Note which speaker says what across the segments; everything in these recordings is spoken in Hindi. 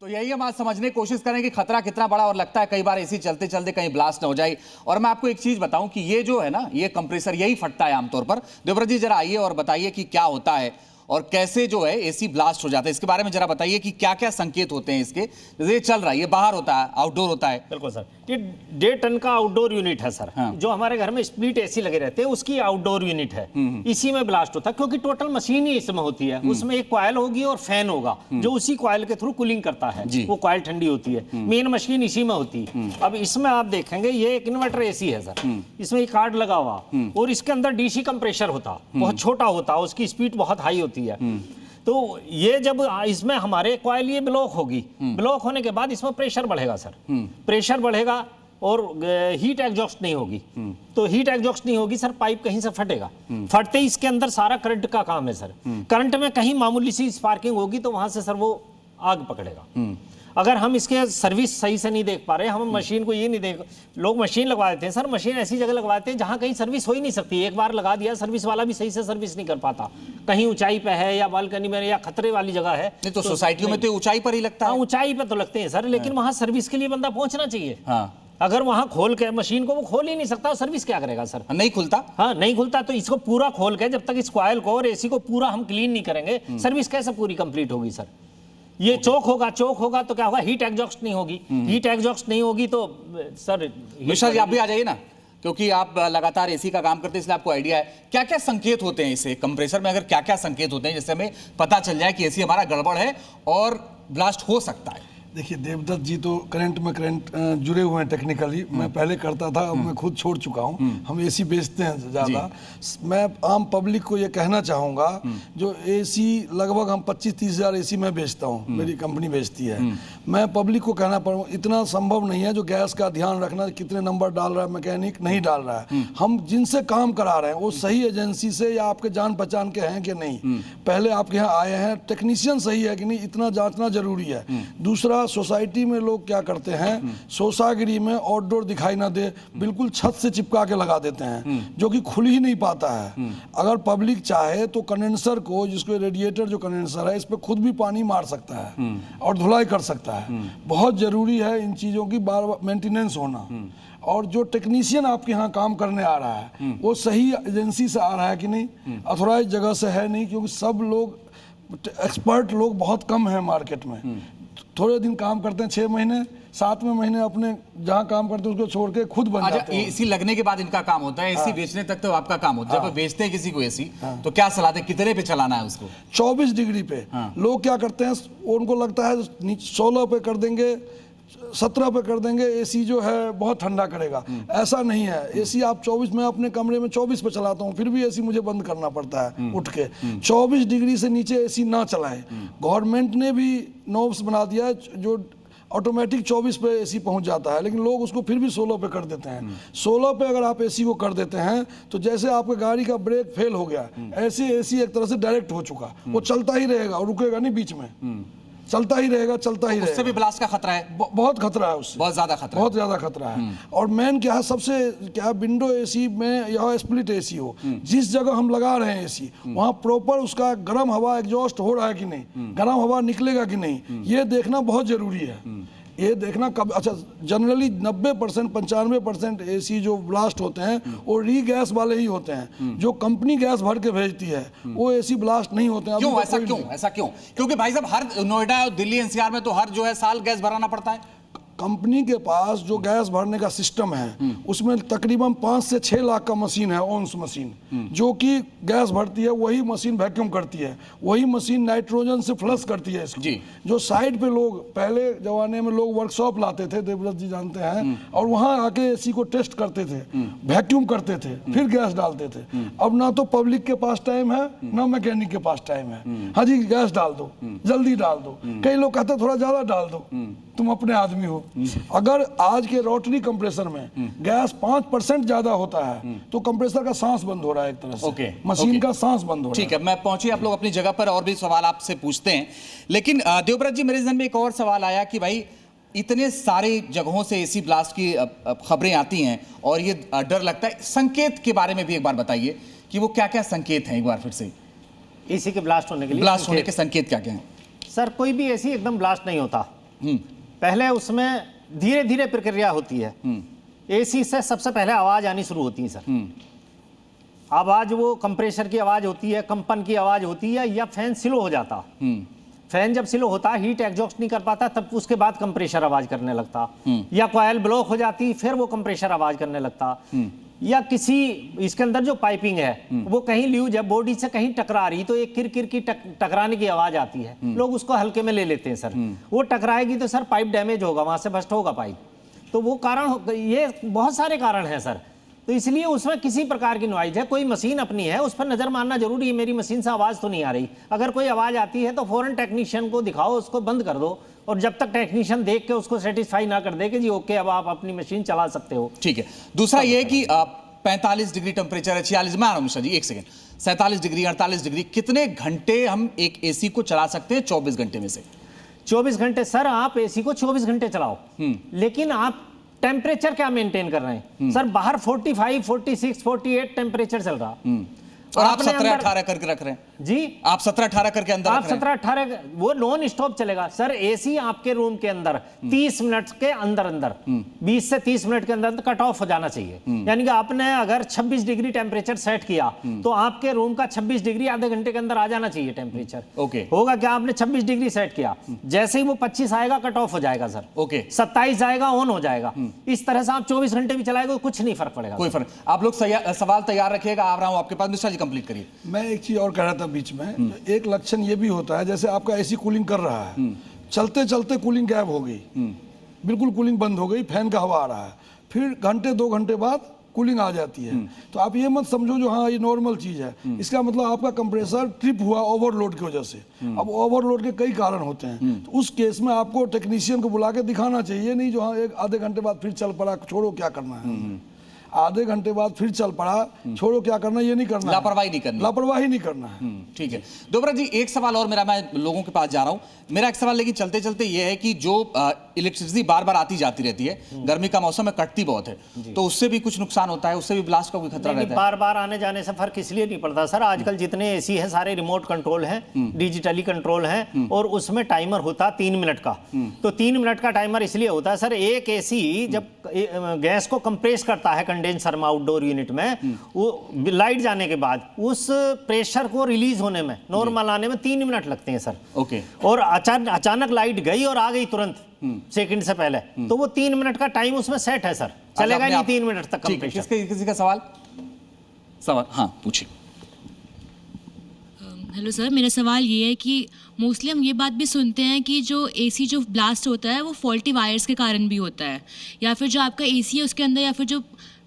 Speaker 1: तो यही हम आज समझने की कोशिश करें कि खतरा कितना बड़ा और लगता है कई बार एसी चलते चलते कहीं ब्लास्ट ना हो जाए। और मैं आपको एक चीज बताऊं कि ये जो है ना, ये कंप्रेसर यही फटता है आमतौर पर। देवव्रत जी जरा आइए और बताइए कि क्या होता है और कैसे जो है एसी ब्लास्ट हो जाता है, इसके बारे में जरा बताइए कि क्या क्या संकेत होते हैं इसके। जैसे ये चल रहा है, ये बाहर होता है, आउटडोर होता है।
Speaker 2: बिल्कुल सर, ये 1.5 टन का आउटडोर यूनिट है सर।
Speaker 1: हाँ।
Speaker 2: जो हमारे घर में स्प्लिट एसी लगे रहते हैं उसकी आउटडोर यूनिट है। इसी में ब्लास्ट होता है क्योंकि टोटल मशीन ही इसमें होती है। उसमें एक कॉइल होगी और फैन होगा जो उसी कॉइल के थ्रू कूलिंग करता है। वो कॉइल ठंडी होती है, मेन मशीन इसी में होती है। अब इसमें आप देखेंगे ये एक इन्वर्टर एसी है सर, इसमें एक कार्ड लगा हुआ और इसके अंदर डीसी कंप्रेशर होता, बहुत छोटा होता, उसकी स्पीड बहुत हाई होती है। तो ये जब इसमें हमारे कॉइल ये ब्लॉक होगी, ब्लॉक होने के बाद इसमें प्रेशर बढ़ेगा सर, प्रेशर बढ़ेगा और हीट एग्जॉस्ट नहीं होगी। तो हीट एग्जॉस्ट नहीं होगी सर, पाइप कहीं से फटेगा, फटते ही इसके अंदर सारा करंट का काम है सर। करंट में कहीं मामूली सी स्पार्किंग होगी तो वहां से सर वो आग पकड़ेगा। अगर हम इसके सर्विस सही से नहीं देख पा रहे, हम मशीन को ये नहीं देख, लोग मशीन लगवा देते हैं सर, मशीन ऐसी जगह लगवाते हैं जहां कहीं सर्विस हो ही नहीं सकती। एक बार लगा दिया, सर्विस वाला भी सही से सर्विस नहीं कर पाता, कहीं ऊंचाई पे है या बालकनी में या खतरे वाली जगह है।
Speaker 1: नहीं तो सोसाइटियों में तो ऊंचाई पर ही लगता है।
Speaker 2: ऊंचाई पे तो लगते हैं सर, लेकिन वहां सर्विस के लिए बंदा पहुंचना चाहिए। अगर वहां खोल के मशीन को वो खोल ही नहीं सकता, सर्विस क्या करेगा सर?
Speaker 1: नहीं खुलता।
Speaker 2: हाँ, नहीं खुलता। तो इसको पूरा खोल के जब तक इस कॉइल को और एसी को पूरा हम क्लीन नहीं करेंगे, सर्विस कैसे पूरी कंप्लीट होगी सर? ये चोक होगा तो क्या होगा? हीट एग्जॉस्ट नहीं होगी। हीट एग्जॉस्ट नहीं होगी तो सर
Speaker 1: मिश्रा जी आप भी आ जाइए ना, क्योंकि आप लगातार एसी का काम करते हैं इसलिए आपको आइडिया है। क्या क्या संकेत होते हैं इसे कंप्रेसर में, अगर क्या क्या संकेत होते हैं जिससे हमें पता चल जाए कि एसी हमारा गड़बड़ है और ब्लास्ट हो सकता है?
Speaker 3: देखिए देवदत्त जी तो करंट जुड़े हुए हैं टेक्निकली। मैं पहले करता था, अब मैं खुद छोड़ चुका हूं। हम एसी बेचते हैं ज़्यादा। मैं आम पब्लिक को ये कहना चाहूँगा, जो एसी लगभग हम 25-30 हज़ार एसी मैं बेचता हूं, मेरी कंपनी बेचती है। मैं पब्लिक को कहना पड़ूँ, इतना संभव नहीं है जो गैस का ध्यान रखना, कितने नंबर डाल रहा है मैकेनिक, नहीं डाल रहा है। हम जिनसे काम करा रहे हैं वो सही एजेंसी से या आपके जान पहचान के हैं कि नहीं, पहले आपके यहाँ आए हैं, टेक्नीशियन सही है कि नहीं, इतना जांचना जरूरी है। दूसरा, सोसाइटी में लोग क्या करते हैं, सोसागिरी में आउटडोर दिखाई ना दे, बिल्कुल छत से चिपका के लगा देते हैं, जो कि खुल ही नहीं पाता है। अगर पब्लिक चाहे तो कंडेंसर को, जिसको रेडिएटर जो कंडेंसर है, इस पे खुद भी पानी मार सकता है और धुलाई कर सकता है। बहुत जरूरी है इन चीजों की बार बार मेंटेनेंस होना। और जो टेक्नीशियन आपके यहाँ काम करने आ रहा है वो सही एजेंसी से आ रहा है कि नहीं, अथोराइज जगह से है नहीं, क्योंकि सब लोग एक्सपर्ट लोग बहुत कम है मार्केट में। थोड़े दिन काम करते हैं, 6 महीने 7वें महीने अपने जहाँ काम करते हैं उसको छोड़ के खुद बन जाते हैं।
Speaker 1: एसी लगने के बाद इनका काम होता है, एसी बेचने तक तो आपका काम होता है। जब बेचते हैं किसी को एसी तो क्या सलाह दें, कितने पे चलाना है उसको?
Speaker 3: 24 डिग्री पे। लोग क्या करते हैं, उनको लगता है 16 पे कर देंगे, 17 पे कर देंगे, एसी जो है बहुत ठंडा करेगा। ऐसा नहीं है। एसी आप 24, मैं अपने कमरे में 24 पे चलाता हूँ, फिर भी एसी मुझे बंद करना पड़ता है उठ के। 24 डिग्री से नीचे एसी ना चलाएं। गवर्नमेंट ने भी नॉब्स बना दिया है जो ऑटोमेटिक 24 पे एसी पहुंच जाता है, लेकिन लोग उसको फिर भी 16 पे कर देते हैं। 16 पे अगर आप एसी को कर देते हैं तो जैसे आपके गाड़ी का ब्रेक फेल हो गया, ऐसे एसी एक तरह से डायरेक्ट हो चुका, वो चलता ही रहेगा और रुकेगा नहीं बीच में, चलता ही रहेगा। उससे
Speaker 1: भी ब्लास्ट का खतरा है,
Speaker 3: बहुत खतरा है उससे,
Speaker 1: बहुत ज्यादा खतरा है।
Speaker 3: और मेन क्या है, सबसे क्या, विंडो एसी में या स्प्लिट एसी हो, जिस जगह हम लगा रहे हैं एसी, वहां प्रॉपर उसका गर्म हवा एग्जॉस्ट हो रहा है कि नहीं, गर्म हवा निकलेगा कि नहीं, ये देखना बहुत जरूरी है। ये देखना कब, अच्छा जनरली 90% 95% एसी जो ब्लास्ट होते हैं वो री गैस वाले ही होते हैं। जो कंपनी गैस भर के भेजती है वो एसी ब्लास्ट नहीं होते हैं।
Speaker 1: क्यों ऐसा क्यों? क्योंकि भाई साहब हर नोएडा और दिल्ली एनसीआर में तो हर जो है साल गैस भराना पड़ता है।
Speaker 3: कंपनी के पास जो गैस भरने का सिस्टम है उसमें तकरीबन 5 से 6 लाख का मशीन है, ओन्स मशीन, जो कि गैस भरती है, वही मशीन वैक्यूम करती है, वही मशीन नाइट्रोजन से फ्लश करती है इसको। जो साइड पे लोग, पहले जमाने में लोग वर्कशॉप लाते थे, देवव्रत जी जानते हैं, और वहां आके एसी को टेस्ट करते थे, वैक्यूम करते थे, फिर गैस डालते थे। अब ना तो पब्लिक के पास टाइम है ना मैकेनिक के पास टाइम है। हाँ जी गैस डाल दो, जल्दी डाल दो। कई लोग कहते थोड़ा ज्यादा डाल दो, तुम अपने आदमी हो। अगर आज के रोटरी कंप्रेसर में गैस 5% ज्यादा होता है तो कंप्रेसर का सांस बंद हो रहा है, एक तरह से मशीन का सांस बंद हो रहा है।
Speaker 1: ठीक है, मैं पहुंची आप लोग अपनी जगह पर, और भी सवाल आपसे पूछते हैं। लेकिन देवव्रत जी, मेरे जहन में एक और सवाल आया कि भाई इतने सारे जगहों से एसी ब्लास्ट की खबरें आती हैं और ये डर लगता है, संकेत के बारे में भी एक बार बताइए कि वो क्या क्या संकेत हैं, एक बार फिर से।
Speaker 2: एसी के ब्लास्ट होने के लिए
Speaker 1: ब्लास्ट होने के संकेत क्या क्या हैं?
Speaker 2: सर कोई भी एसी एकदम ब्लास्ट नहीं होता, पहले उसमें धीरे धीरे प्रक्रिया होती है। एसी से सबसे पहले आवाज आनी शुरू होती है सर। आवाज वो कंप्रेसर की आवाज होती है, कंपन की आवाज होती है, या फैन स्लो हो जाता। फैन जब स्लो होता, हीट एग्जॉस्ट नहीं कर पाता, तब उसके बाद कंप्रेसर आवाज करने लगता, या कॉइल ब्लॉक हो जाती, फिर वो कंप्रेसर आवाज करने लगता, या किसी इसके अंदर जो पाइपिंग है वो कहीं लूज है, बॉडी से कहीं टकरा रही, तो एक किरकिर की टकराने की आवाज आती है। लोग उसको हल्के में ले लेते हैं सर। वो टकराएगी तो सर पाइप डैमेज होगा, वहां से बस्ट होगा पाइप। तो वो कारण, ये बहुत सारे कारण हैं सर। तो इसलिए उसमें किसी प्रकार की नॉइज है, कोई मशीन अपनी है, उस पर नजर मारना जरूरी है। मेरी मशीन से आवाज तो नहीं आ रही, अगर कोई आवाज आती है तो फौरन टेक्नीशियन को दिखाओ, उसको बंद कर दो, और जब तक टेक्नीशियन देख के उसको सेटिस्फाई ना कर दे कि जी ओके अब आप अपनी मशीन चला सकते हो।
Speaker 1: ठीक है। दूसरा ये है कि 45 डिग्री टेम्परेचर है, 46 में आ रहा हूं मिश्रा जी, एक सेकेंड, 47 डिग्री 48 डिग्री, कितने घंटे हम एक एसी को चला सकते हैं 24 घंटे में से?
Speaker 2: 24 घंटे सर, आप एसी को 24 घंटे चलाओ, लेकिन आप टेम्परेचर क्या मेंटेन कर रहे हैं सर? बाहर 45, 46, 48 टेम्परेचर चल रहा,
Speaker 1: और आप 17-18 करके रख रहे हैं
Speaker 2: जी।
Speaker 1: आप 17-18 करके अंदर
Speaker 2: आप 17-18, वो नॉन स्टॉप चलेगा सर। एसी आपके रूम के अंदर 30 मिनट के अंदर 20 से 30 मिनट के अंदर कट ऑफ हो जाना चाहिए। यानी कि आपने अगर 26 डिग्री टेम्परेचर सेट किया तो आपके रूम का 26 डिग्री आधे घंटे के अंदर आ जाना चाहिए टेम्परेचर।
Speaker 1: ओके,
Speaker 2: होगा क्या, आपने 26 डिग्री सेट किया, जैसे ही वो 25 आएगा कट ऑफ हो जाएगा सर।
Speaker 1: ओके,
Speaker 2: 27 आएगा ऑन हो जाएगा। इस तरह से आप 24 घंटे भी चलाएगा, कुछ नहीं फर्क पड़ेगा।
Speaker 1: कोई फर्क। आप लोग सवाल तैयार रखिएगा, आ रहा हूं आपके पास। मिश्रा जी कंप्लीट करिए।
Speaker 3: मैं एक चीज और कह रहा था बीच में, एक लक्षण ये भी होता है, जैसे आपका एसी कूलिंग कर रहा है, चलते चलते कूलिंग गायब हो गई, बिल्कुल कूलिंग बंद हो गई, फैन का हवा आ रहा है, फिर घंटे 2 घंटे बाद कूलिंग आ जाती है। तो आप ये मत समझो जो हाँ ये नॉर्मल चीज है, इसका मतलब आपका कंप्रेसर ट्रिप हुआ ओवरलोड की वजह से। अब ओवरलोड के कई कारण होते हैं, तो उस केस में आपको टेक्नीशियन को बुला के दिखाना चाहिए, नहीं जो हाँ एक आधे घंटे बाद फिर चल पड़ा, छोड़ो क्या करना है, आधे घंटे बाद फिर चल पड़ा, छोड़ो क्या करना, ये नहीं करना,
Speaker 1: लापरवाही नहीं करनी,
Speaker 3: लापरवाही नहीं करना है।
Speaker 1: ठीक है। दोबरा जी एक सवाल और मेरा, मैं लोगों के पास जा रहा हूं। मेरा एक सवाल लेकिन चलते चलते ये है कि जो इलेक्ट्रिसिटी बार बार आती जाती रहती है, गर्मी का मौसम है, कटती बहुत है, तो उससे भी कुछ नुकसान होता है, उससे भी ब्लास्ट का कोई खतरा रहता है?
Speaker 2: बार बार आने जाने से फर्क इसलिए नहीं पड़ता सर, आजकल जितने एसी है सारे रिमोट कंट्रोल हैं, डिजिटली कंट्रोल हैं, और उसमें टाइमर होता है 3 मिनट का। तो 3 मिनट का टाइमर इसलिए होता है सर, एक एसी जब गैस को कंप्रेस करता है कंडेंसर में आउटडोर यूनिट में, वो लाइट जाने के बाद उस प्रेशर को रिलीज होने में, नॉर्मल आने में 3 मिनट लगते हैं सर।
Speaker 1: ओके।
Speaker 2: और अचानक लाइट गई और आ गई तुरंत सेकंड से पहले, तो वो 3 मिनट का टाइम उसमें सेट है सर, चलेगा नहीं 3 मिनट तक कंप्रेसर।
Speaker 1: किसी का सवाल? हाँ पूछिए।
Speaker 4: हेलो सर, मेरा सवाल ये है कि मोस्टली हम ये बात भी सुनते हैं कि जो एसी जो ब्लास्ट होता है वो फॉल्टी वायर्स के कारण भी होता है, या फिर जो आपका एसी है उसके अंदर या फिर जो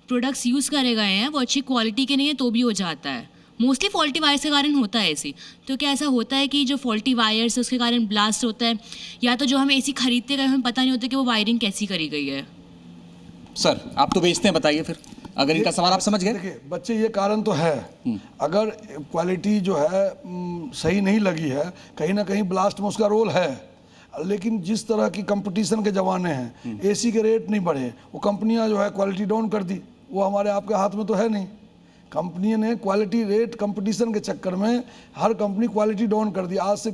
Speaker 4: प्रोडक्ट्स यूज़ करे गए हैं वो अच्छी क्वालिटी के नहीं है तो भी हो जाता है। मोस्टली फॉल्टी वायर्स के कारण होता है एसी। तो क्या ऐसा होता है कि जो फॉल्टी वायर्स है उसके कारण ब्लास्ट होता है, या तो जो हम एसी खरीदते गए हमें पता नहीं होता कि वो वायरिंग कैसी करी गई है?
Speaker 1: सर आप तो बेचते हैं, बताइए फिर, अगर इनका सवाल आप समझ गए।
Speaker 3: देखिए बच्चे, ये कारण तो है, अगर क्वालिटी जो है सही नहीं लगी है, कहीं ना कहीं ब्लास्ट में उसका रोल है। लेकिन जिस तरह की कंपटीशन के ज़माने हैं, एसी के रेट नहीं बढ़े, वो कंपनियां जो है क्वालिटी डाउन कर दी, वो हमारे आपके हाथ में तो है नहीं। कंपनी ने क्वालिटी रेट कंपटीशन के चक्कर में हर कंपनी क्वालिटी डाउन कर दी। आज से